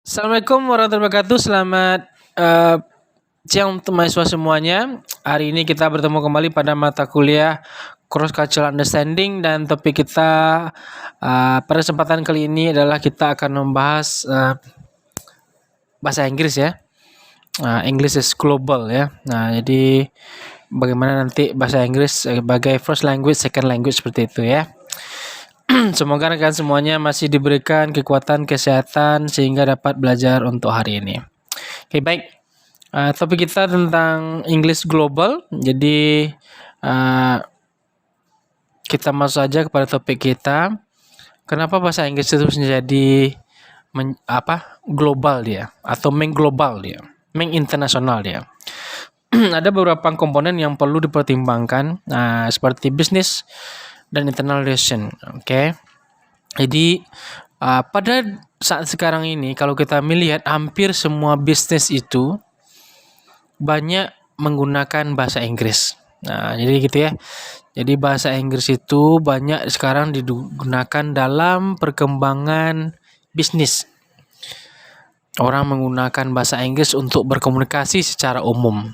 Assalamualaikum warahmatullahi wabarakatuh. Selamat eh, siang untuk mahasiswa semuanya. Hari ini kita bertemu kembali pada mata kuliah Cross Cultural Understanding dan topik kita pada kesempatan kali ini adalah kita akan membahas bahasa Inggris ya. English is global ya. Nah, jadi bagaimana nanti bahasa Inggris sebagai first language, second language seperti itu ya. Semoga rekan semuanya masih diberikan kekuatan kesehatan sehingga dapat belajar untuk hari ini. Oke, baik. Topik kita tentang English global. Jadi kita masuk saja kepada topik kita. Kenapa bahasa Inggris itu menjadi global dia atau mengglobal dia, menginternasional dia. Ada beberapa komponen yang perlu dipertimbangkan, seperti bisnis dan internal relation. Oke. Jadi pada saat sekarang ini kalau kita melihat hampir semua bisnis itu banyak menggunakan bahasa Inggris. Nah, jadi gitu ya. Jadi bahasa Inggris itu banyak sekarang digunakan dalam perkembangan bisnis. Orang menggunakan bahasa Inggris untuk berkomunikasi secara umum.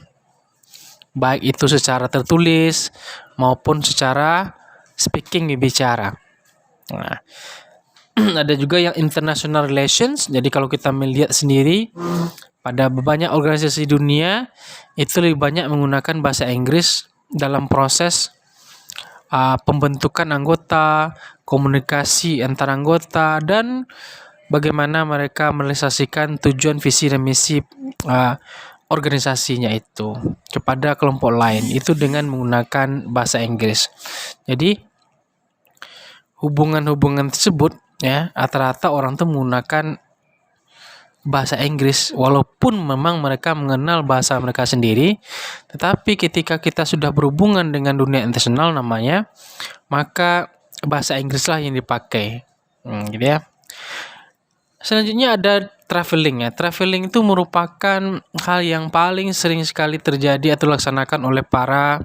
Baik itu secara tertulis maupun secara speaking berbicara. Nah, ada juga yang international relations. Jadi kalau kita melihat sendiri pada banyak organisasi dunia itu lebih banyak menggunakan bahasa Inggris dalam proses pembentukan anggota, komunikasi antar anggota, dan bagaimana mereka merealisasikan tujuan, visi, dan misi organisasinya itu kepada kelompok lain itu dengan menggunakan bahasa Inggris. Jadi hubungan-hubungan tersebut ya rata-rata orang tuh menggunakan bahasa Inggris walaupun memang mereka mengenal bahasa mereka sendiri, tetapi ketika kita sudah berhubungan dengan dunia internasional namanya, maka bahasa Inggrislah yang dipakai. Gitu ya. Selanjutnya ada traveling ya. Traveling itu merupakan hal yang paling sering sekali terjadi atau dilaksanakan oleh para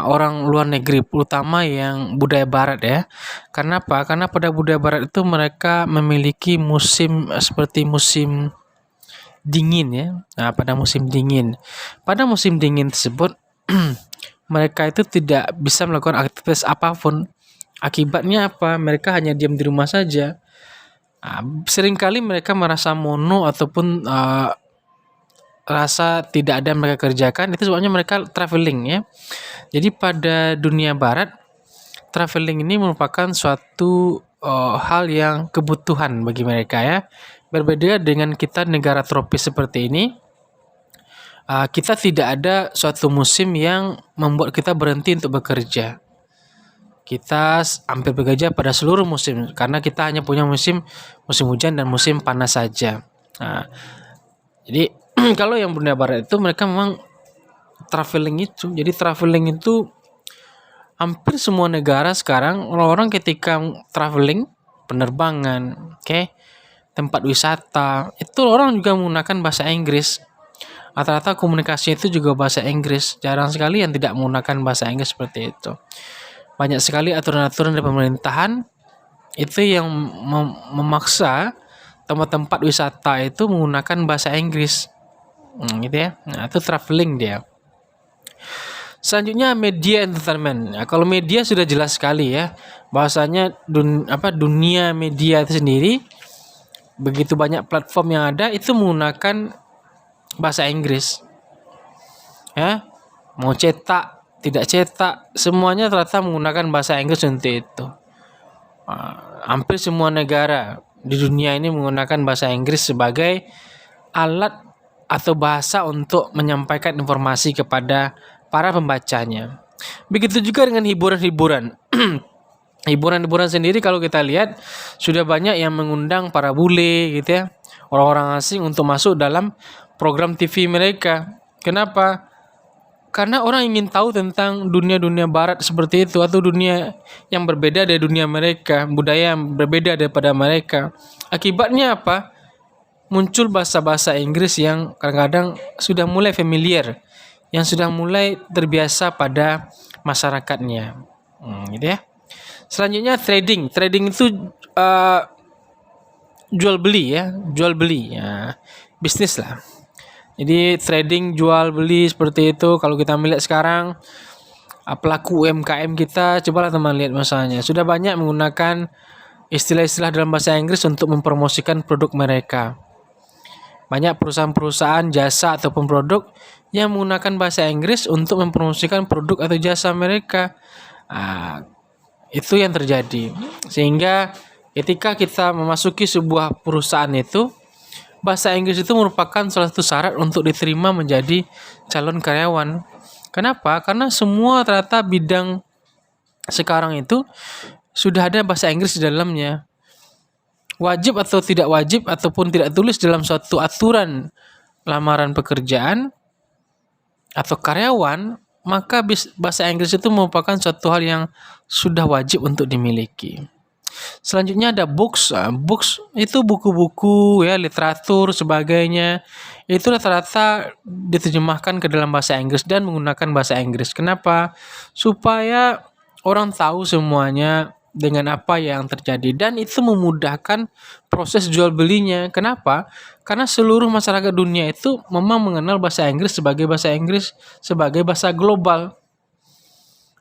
orang luar negeri, terutama yang budaya barat ya. Karena apa? Karena pada budaya barat itu mereka memiliki musim seperti musim dingin ya. Nah, pada musim dingin tersebut mereka itu tidak bisa melakukan aktivitas apapun. Akibatnya apa? Mereka hanya diam di rumah saja. Seringkali mereka merasa mono ataupun rasa tidak ada yang mereka kerjakan, itu sebabnya mereka traveling ya. Jadi pada dunia barat, traveling ini merupakan suatu hal yang kebutuhan bagi mereka ya. Berbeda dengan kita negara tropis seperti ini, kita tidak ada suatu musim yang membuat kita berhenti untuk bekerja. Kita hampir bekerja pada seluruh musim karena kita hanya punya musim hujan dan musim panas saja. Jadi kalau yang dunia barat itu mereka memang traveling itu. Jadi traveling itu hampir semua negara sekarang orang-orang ketika traveling, penerbangan, tempat wisata, itu orang juga menggunakan bahasa Inggris. Rata-rata komunikasi itu juga bahasa Inggris. Jarang sekali yang tidak menggunakan bahasa Inggris seperti itu. Banyak sekali aturan-aturan dari pemerintahan itu yang memaksa tempat-tempat wisata itu menggunakan bahasa Inggris. Gitu ya. Nah, itu traveling dia. Selanjutnya media entertainment. Nah, kalau media sudah jelas sekali ya. Bahwasanya dunia media itu sendiri begitu banyak platform yang ada itu menggunakan bahasa Inggris. Ya. Mau cetak, tidak cetak, semuanya ternyata menggunakan bahasa Inggris untuk itu. Hampir semua negara di dunia ini menggunakan bahasa Inggris sebagai alat atau bahasa untuk menyampaikan informasi kepada para pembacanya. Begitu juga dengan hiburan-hiburan. Hiburan-hiburan sendiri kalau kita lihat sudah banyak yang mengundang para bule gitu ya, orang-orang asing untuk masuk dalam program TV mereka. Kenapa? Karena orang ingin tahu tentang dunia-dunia barat seperti itu atau dunia yang berbeda dari dunia mereka, budaya yang berbeda daripada mereka. Akibatnya apa? Muncul bahasa-bahasa Inggris yang kadang-kadang sudah mulai familiar, yang sudah mulai terbiasa pada masyarakatnya. Gitu ya. Selanjutnya trading. Trading itu jual beli ya, jual beli ya, bisnis lah. Jadi trading jual beli seperti itu. Kalau kita melihat sekarang pelaku UMKM kita, cobalah teman lihat masalahnya. Sudah banyak menggunakan istilah-istilah dalam bahasa Inggris untuk mempromosikan produk mereka. Banyak perusahaan-perusahaan jasa ataupun produk yang menggunakan bahasa Inggris untuk mempromosikan produk atau jasa mereka. Itu yang terjadi. Sehingga ketika kita memasuki sebuah perusahaan itu, bahasa Inggris itu merupakan salah satu syarat untuk diterima menjadi calon karyawan. Kenapa? Karena semua ternyata bidang sekarang itu sudah ada bahasa Inggris di dalamnya. Wajib atau tidak wajib ataupun tidak tulis dalam suatu aturan lamaran pekerjaan atau karyawan, maka bahasa Inggris itu merupakan suatu hal yang sudah wajib untuk dimiliki. Selanjutnya ada books. Books itu buku-buku ya, literatur sebagainya. Itu rata-rata diterjemahkan ke dalam bahasa Inggris dan menggunakan bahasa Inggris. Kenapa? Supaya orang tahu semuanya dengan apa yang terjadi dan itu memudahkan proses jual belinya. Kenapa? Karena seluruh masyarakat dunia itu memang mengenal bahasa Inggris sebagai bahasa global.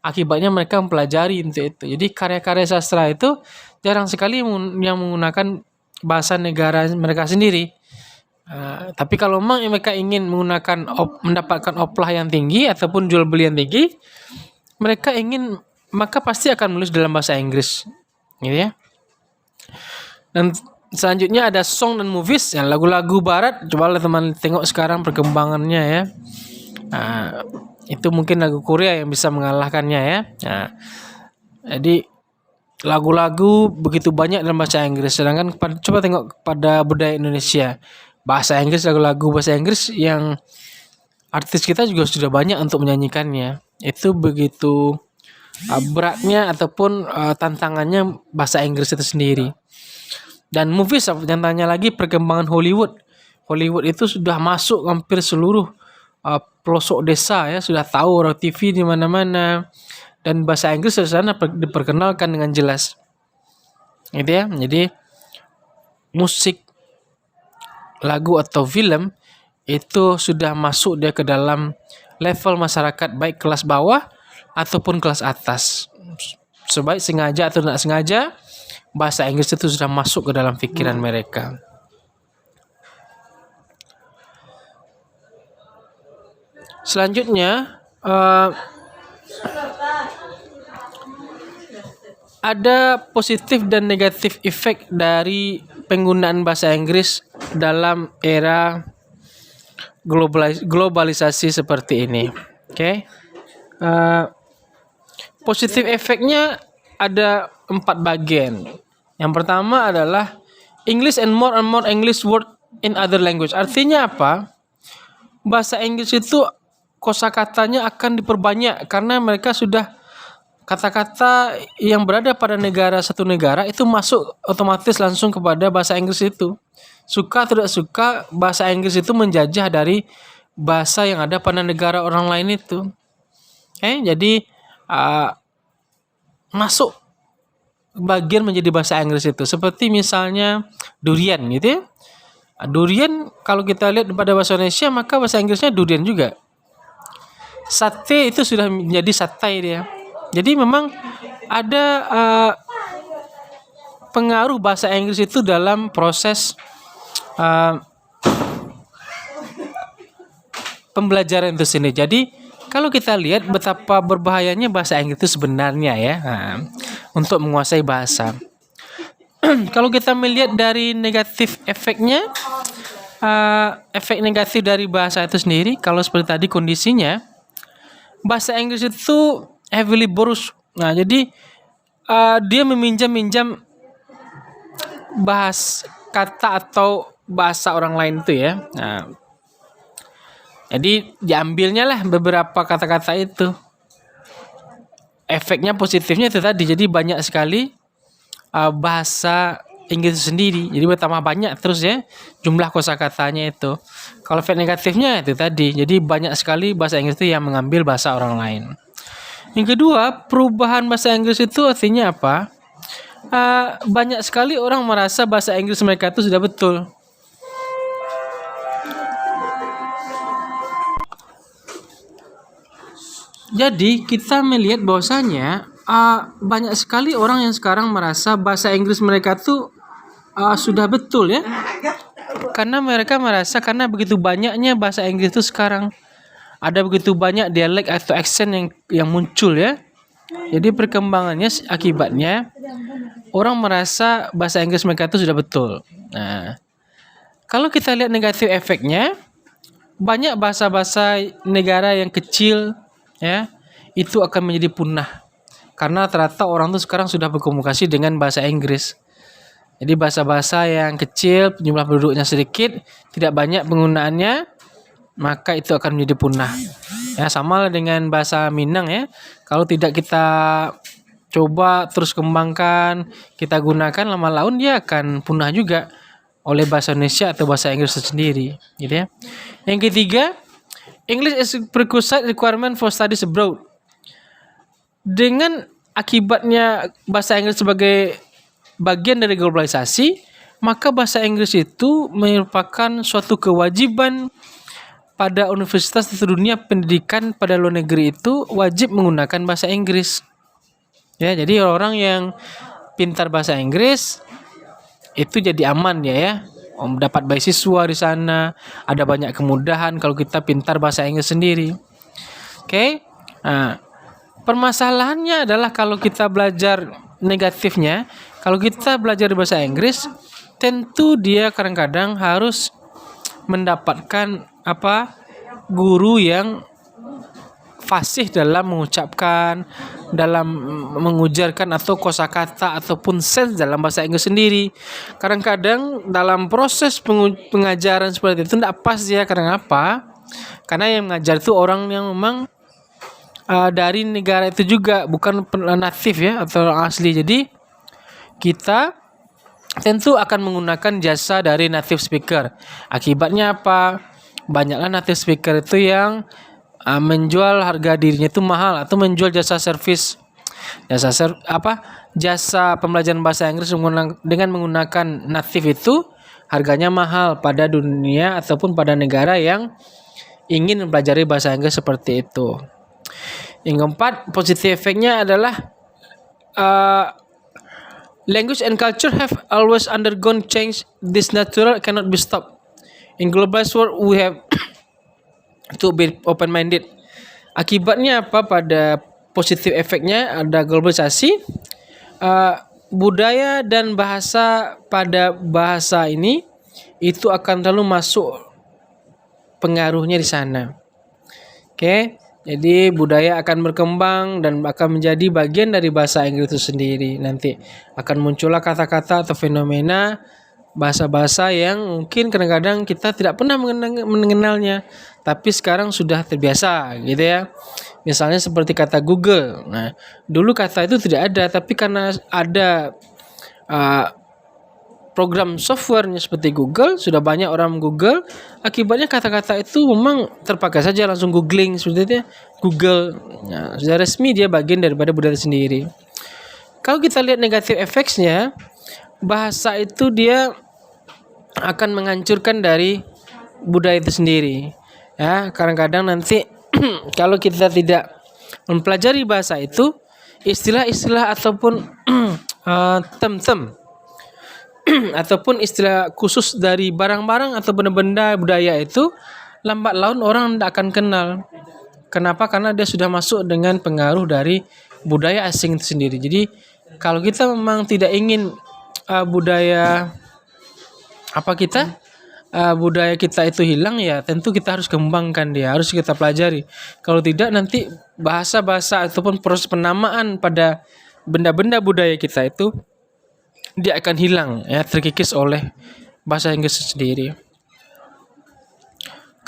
Akibatnya mereka mempelajari untuk itu. Jadi karya-karya sastra itu jarang sekali yang menggunakan bahasa negara mereka sendiri. Tapi kalau memang mereka ingin mendapatkan oplah yang tinggi ataupun jual beli yang tinggi, maka pasti akan menulis dalam bahasa Inggris, gitu ya. Dan selanjutnya ada song dan movies, ya, lagu-lagu barat. Coba teman tengok sekarang perkembangannya ya. Itu mungkin lagu Korea yang bisa mengalahkannya ya. Jadi lagu-lagu begitu banyak dalam bahasa Inggris. Sedangkan coba tengok pada budaya Indonesia, bahasa Inggris, lagu-lagu bahasa Inggris yang artis kita juga sudah banyak untuk menyanyikannya. Itu begitu beratnya ataupun tantangannya bahasa Inggris itu sendiri. Dan movies, yang tanya lagi perkembangan Hollywood. Hollywood itu sudah masuk hampir seluruh pelosok desa ya, sudah tahu orang TV di mana-mana dan bahasa Inggris di sana diperkenalkan dengan jelas. Gitu ya. Jadi musik, lagu atau film itu sudah masuk dia ke dalam level masyarakat baik kelas bawah ataupun kelas atas. Sebaik sengaja atau tidak sengaja, bahasa Inggris itu sudah masuk ke dalam pikiran mereka. Selanjutnya ada positif dan negatif efek dari penggunaan bahasa Inggris dalam era globalisasi seperti ini. Oke. Positif efeknya ada 4 bagian. Yang pertama adalah English and more English word in other language. Artinya apa? Bahasa Inggris itu kosakatanya akan diperbanyak karena mereka sudah kata-kata yang berada pada satu negara itu masuk otomatis langsung kepada bahasa Inggris itu. Suka atau tidak suka, bahasa Inggris itu menjajah dari bahasa yang ada pada negara orang lain itu. Jadi masuk bagian menjadi bahasa Inggris itu. Seperti misalnya durian gitu ya. Durian kalau kita lihat pada bahasa Indonesia maka bahasa Inggrisnya durian juga. Sate itu sudah menjadi satai dia. Jadi memang ada pengaruh bahasa Inggris itu dalam proses pembelajaran itu sendiri. Jadi kalau kita lihat betapa berbahayanya bahasa Inggris itu sebenarnya ya, untuk menguasai bahasa. Kalau kita melihat dari negatif efeknya, efek negatif dari bahasa itu sendiri, kalau seperti tadi kondisinya, bahasa Inggris itu heavily borrowed. Nah, jadi dia meminjam bahas kata atau bahasa orang lain itu ya. Nah, jadi diambilnya lah beberapa kata-kata itu. Efeknya positifnya itu tadi, jadi banyak sekali bahasa Inggris itu sendiri. Jadi bertambah banyak terus ya jumlah kosakatanya itu. Kalau efek negatifnya itu tadi, jadi banyak sekali bahasa Inggris itu yang mengambil bahasa orang lain. Yang kedua, perubahan bahasa Inggris itu artinya apa? banyak sekali orang merasa bahasa Inggris mereka itu sudah betul. Jadi kita melihat bahwasanya banyak sekali orang yang sekarang merasa bahasa Inggris mereka tuh sudah betul ya. Karena mereka merasa karena begitu banyaknya bahasa Inggris itu sekarang ada begitu banyak dialek atau aksen yang muncul ya. Jadi perkembangannya akibatnya orang merasa bahasa Inggris mereka itu sudah betul. Nah, kalau kita lihat negatif efeknya, banyak bahasa-bahasa negara yang kecil ya itu akan menjadi punah karena ternyata orang tuh sekarang sudah berkomunikasi dengan bahasa Inggris. Jadi bahasa-bahasa yang kecil, jumlah penduduknya sedikit, tidak banyak penggunaannya, maka itu akan menjadi punah. Ya, sama dengan bahasa Minang ya. Kalau tidak kita coba terus kembangkan, kita gunakan lama laun dia akan punah juga oleh bahasa Indonesia atau bahasa Inggris sendiri, gitu ya. Yang ketiga, English is a prerequisite requirement for studies abroad. Dengan akibatnya bahasa Inggris sebagai bagian dari globalisasi, maka bahasa Inggris itu merupakan suatu kewajiban pada universitas di dunia pendidikan pada luar negeri itu wajib menggunakan bahasa Inggris. Ya, jadi orang yang pintar bahasa Inggris itu jadi aman ya. Dapat beasiswa di sana, ada banyak kemudahan kalau kita pintar bahasa Inggris sendiri. Oke. Nah, permasalahannya adalah kalau kita belajar negatifnya, kalau kita belajar bahasa Inggris, tentu dia kadang-kadang harus mendapatkan guru yang fasih dalam mengucapkan, dalam mengujarkan atau kosakata ataupun sense dalam bahasa Inggris sendiri. Kadang-kadang dalam proses pengajaran seperti itu tidak pas ya, karena apa? Karena yang mengajar itu orang yang memang dari negara itu juga, bukan natif ya atau orang asli. Jadi kita tentu akan menggunakan jasa dari native speaker. Akibatnya apa? Banyaklah native speaker itu yang menjual harga dirinya itu mahal atau menjual jasa servis, jasa pembelajaran bahasa Inggris dengan menggunakan native itu harganya mahal pada dunia ataupun pada negara yang ingin mempelajari bahasa Inggris seperti itu. Yang keempat, positif efeknya adalah language and culture have always undergone change. This natural cannot be stopped. In globalized world, we have to be open-minded. Akibatnya apa? Pada positif efeknya ada globalisasi, budaya dan bahasa pada bahasa ini itu akan selalu masuk pengaruhnya di sana. Oke. Jadi budaya akan berkembang dan akan menjadi bagian dari bahasa Inggris itu sendiri. Nanti akan muncullah kata-kata atau fenomena bahasa-bahasa yang mungkin kadang-kadang kita tidak pernah mengenalnya, tapi sekarang sudah terbiasa gitu ya. Misalnya seperti kata Google. Nah, dulu kata itu tidak ada, tapi karena ada program softwarenya seperti Google, sudah banyak orang Google, akibatnya kata-kata itu memang terpakai saja, langsung googling seperti itu ya, Google. Nah, sudah resmi dia bagian daripada budaya sendiri. Kalau kita lihat negatif efeknya, bahasa itu dia akan menghancurkan dari budaya itu sendiri. Ya, kadang-kadang nanti kalau kita tidak mempelajari bahasa itu, istilah-istilah ataupun term-term ataupun istilah khusus dari barang-barang atau benda-benda budaya itu lambat laun orang tidak akan kenal. Kenapa? Karena dia sudah masuk dengan pengaruh dari budaya asing itu sendiri. Jadi kalau kita memang tidak ingin budaya kita itu hilang, ya tentu kita harus kembangkan dia, harus kita pelajari. Kalau tidak nanti bahasa-bahasa ataupun proses penamaan pada benda-benda budaya kita itu dia akan hilang ya, terkikis oleh bahasa Inggris sendiri.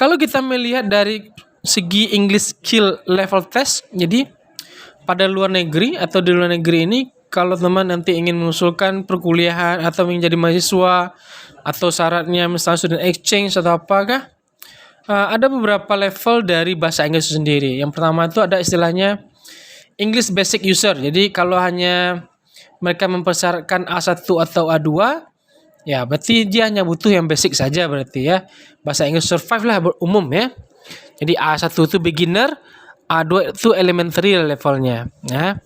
Kalau kita melihat dari segi English skill level test, jadi pada luar negeri atau di luar negeri ini, kalau teman nanti ingin mengusulkan perkuliahan atau menjadi mahasiswa atau syaratnya misalnya student exchange atau apakah, ada beberapa level dari bahasa Inggris sendiri. Yang pertama itu ada istilahnya English basic user. Jadi kalau hanya mereka mempersyaratkan A1 atau A2, ya berarti dia hanya butuh yang basic saja berarti ya. Bahasa Inggris survive lah umum ya. Jadi A1 itu beginner, A2 itu elementary levelnya ya.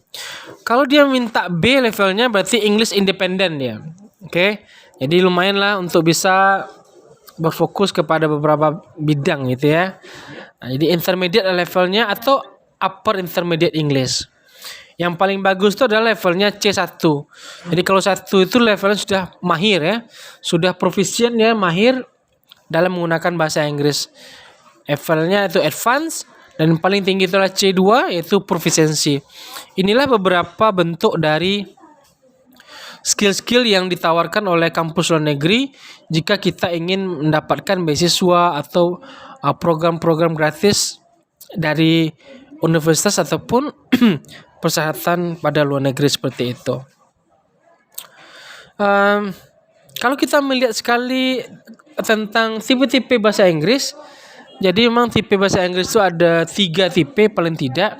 Kalau dia minta B levelnya berarti English independent ya. Oke. Jadi lumayan lah untuk bisa berfokus kepada beberapa bidang gitu ya. Nah, jadi intermediate levelnya atau upper intermediate English. Yang paling bagus itu adalah levelnya C1. Jadi kalau 1 itu levelnya sudah mahir ya. Sudah proficient ya, mahir dalam menggunakan bahasa Inggris. Levelnya itu advance dan paling tinggi itulah C2 yaitu proficiency. Inilah beberapa bentuk dari skill-skill yang ditawarkan oleh kampus luar negeri jika kita ingin mendapatkan beasiswa atau program-program gratis dari universitas ataupun persyaratan pada luar negeri seperti itu. Kalau kita melihat sekali tentang tipe-tipe bahasa Inggris, jadi memang tipe bahasa Inggris itu ada 3 tipe paling tidak.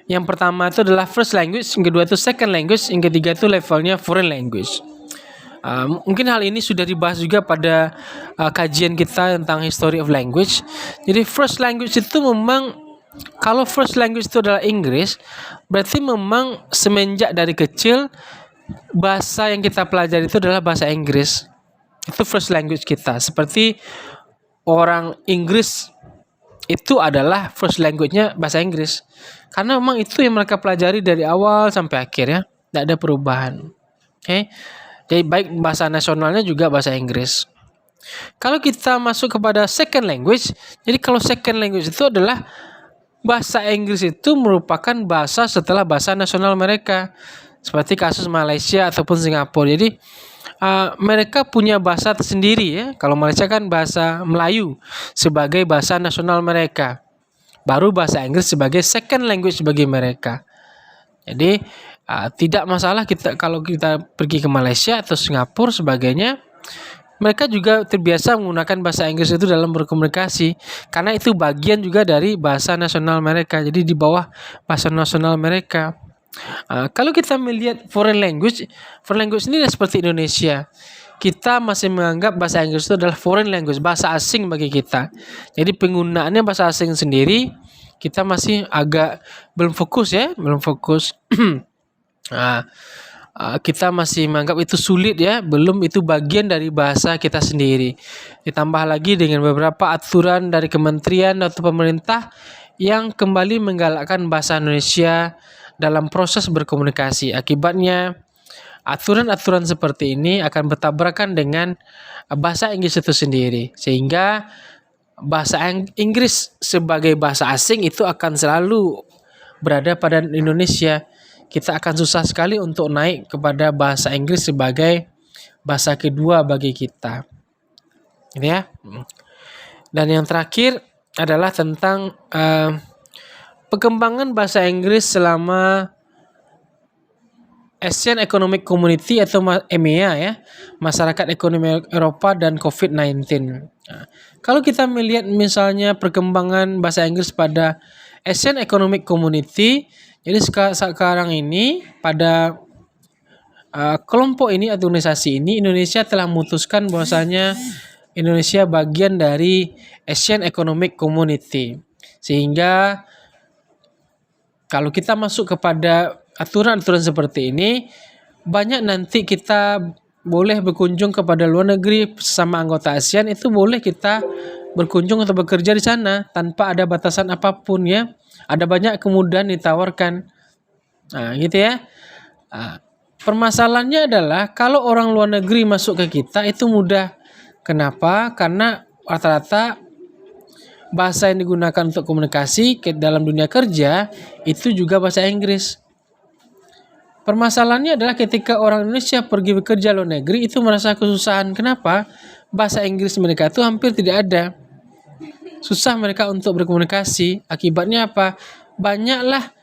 Yang pertama itu adalah first language, yang kedua itu second language, yang ketiga itu levelnya foreign language. Mungkin hal ini sudah dibahas juga pada kajian kita tentang history of language. Jadi first language itu memang, kalau first language itu adalah Inggris, berarti memang semenjak dari kecil bahasa yang kita pelajari itu adalah bahasa Inggris. Itu first language kita. Seperti orang Inggris itu adalah first language-nya bahasa Inggris. Karena memang itu yang mereka pelajari dari awal sampai akhir ya. Tidak ada perubahan. Oke. Jadi baik bahasa nasionalnya juga bahasa Inggris. Kalau kita masuk kepada second language, jadi kalau second language itu adalah bahasa Inggris itu merupakan bahasa setelah bahasa nasional mereka. Seperti kasus Malaysia ataupun Singapura. Jadi mereka punya bahasa tersendiri ya. Kalau Malaysia kan bahasa Melayu sebagai bahasa nasional mereka. Baru bahasa Inggris sebagai second language bagi mereka. Jadi tidak masalah kalau kita pergi ke Malaysia atau Singapura sebagainya. Mereka juga terbiasa menggunakan bahasa Inggris itu dalam berkomunikasi. Karena itu bagian juga dari bahasa nasional mereka. Jadi di bawah bahasa nasional mereka. Kalau kita melihat foreign language ini seperti Indonesia. Kita masih menganggap bahasa Inggris itu adalah foreign language, bahasa asing bagi kita. Jadi penggunaannya bahasa asing sendiri, kita masih agak belum fokus ya, belum fokus. Kita masih menganggap itu sulit ya, belum itu bagian dari bahasa kita sendiri. Ditambah lagi dengan beberapa aturan dari kementerian atau pemerintah yang kembali menggalakkan bahasa Indonesia dalam proses berkomunikasi. Akibatnya aturan-aturan seperti ini akan bertabrakan dengan bahasa Inggris itu sendiri. Sehingga bahasa Inggris sebagai bahasa asing itu akan selalu berada pada Indonesia. Kita akan susah sekali untuk naik kepada bahasa Inggris sebagai bahasa kedua bagi kita. Gitu ya. Dan yang terakhir adalah tentang perkembangan bahasa Inggris selama Asian Economic Community atau EMEA ya, Masyarakat Ekonomi Eropa dan COVID-19. Kalau kita melihat misalnya perkembangan bahasa Inggris pada Asian Economic Community, jadi sekarang ini pada kelompok ini atau organisasi ini, Indonesia telah memutuskan bahwasanya Indonesia bagian dari Asian Economic Community. Sehingga kalau kita masuk kepada aturan-aturan seperti ini, banyak nanti kita boleh berkunjung kepada luar negeri sesama anggota ASEAN, itu boleh kita berkunjung atau bekerja di sana tanpa ada batasan apapun ya. Ada banyak kemudahan ditawarkan. Nah, gitu ya. Permasalahannya adalah kalau orang luar negeri masuk ke kita itu mudah. Kenapa? Karena rata-rata bahasa yang digunakan untuk komunikasi dalam dunia kerja itu juga bahasa Inggris. Permasalahannya adalah ketika orang Indonesia pergi bekerja luar negeri itu merasa kesusahan. Kenapa? Bahasa Inggris mereka itu hampir tidak ada. Susah mereka untuk berkomunikasi. Akibatnya apa? Banyaklah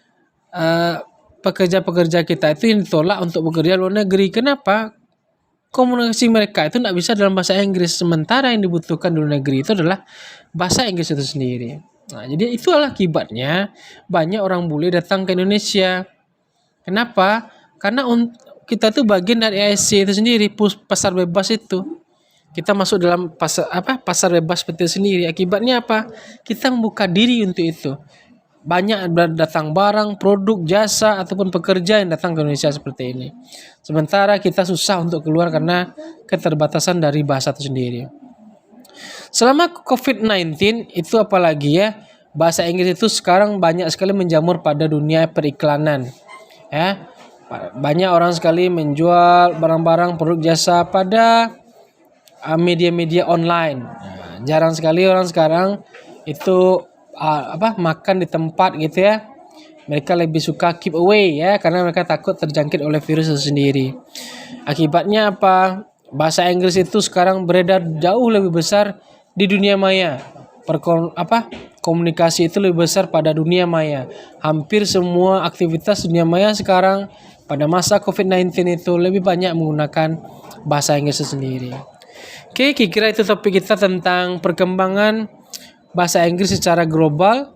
pekerja-pekerja kita itu yang ditolak untuk bekerja luar negeri. Kenapa? Komunikasi mereka itu tidak bisa dalam bahasa Inggris. Sementara yang dibutuhkan di luar negeri itu adalah bahasa Inggris itu sendiri. Nah, jadi itulah akibatnya banyak orang bule datang ke Indonesia. Kenapa? Karena kita tuh bagian dari ASC itu sendiri, pasar bebas itu. Kita masuk dalam pasar bebas seperti itu sendiri. Akibatnya apa? Kita membuka diri untuk itu. Banyak datang barang, produk, jasa ataupun pekerja yang datang ke Indonesia seperti ini. Sementara kita susah untuk keluar karena keterbatasan dari bahasa itu sendiri. Selama COVID-19 itu apalagi ya, bahasa Inggris itu sekarang banyak sekali menjamur pada dunia periklanan. Ya. Banyak orang sekali menjual barang-barang produk jasa pada media-media online. Nah, jarang sekali orang sekarang itu makan di tempat gitu ya. Mereka lebih suka keep away ya, karena mereka takut terjangkit oleh virus itu sendiri. Akibatnya apa? Bahasa Inggris itu sekarang beredar jauh lebih besar di dunia maya. Komunikasi itu lebih besar pada dunia maya. Hampir semua aktivitas dunia maya sekarang pada masa COVID-19 itu lebih banyak menggunakan bahasa Inggris itu sendiri. Oke, kira-kira itu topik kita tentang perkembangan bahasa Inggris secara global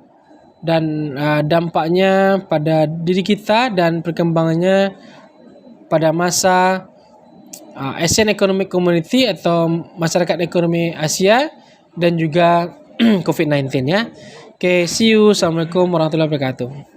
dan dampaknya pada diri kita dan perkembangannya pada masa Asian Economic Community atau masyarakat ekonomi Asia dan juga COVID-19 ya. Oke, see you. Assalamualaikum warahmatullahi wabarakatuh.